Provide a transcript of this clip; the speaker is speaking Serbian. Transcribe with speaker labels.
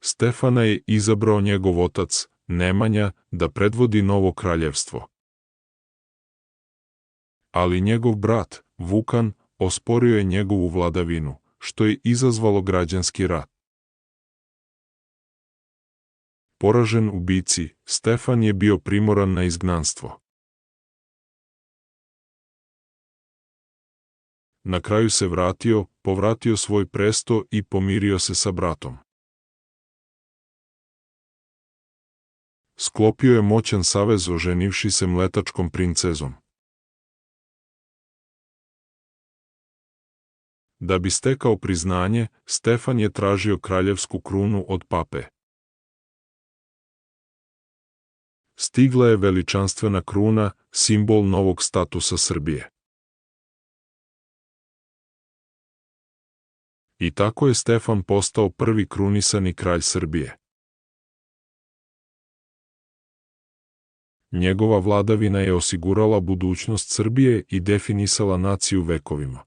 Speaker 1: Stefana je izabrao njegov otac, Nemanja, da predvodi novo kraljevstvo. Ali njegov brat, Vukan, osporio je njegovu vladavinu, što je izazvalo građanski rat. Poražen u bici, Stefan je bio primoran na izgnanstvo. Na kraju se vratio, povratio svoj presto i pomirio se sa bratom. Sklopio je moćan savez oženivši se mletačkom princezom. Da bi stekao priznanje, Stefan je tražio kraljevsku krunu od pape. Stigla je veličanstvena kruna, simbol novog statusa Srbije. I tako je Stefan postao prvi krunisani kralj Srbije. Njegova vladavina je osigurala budućnost Srbije i definisala naciju vekovima.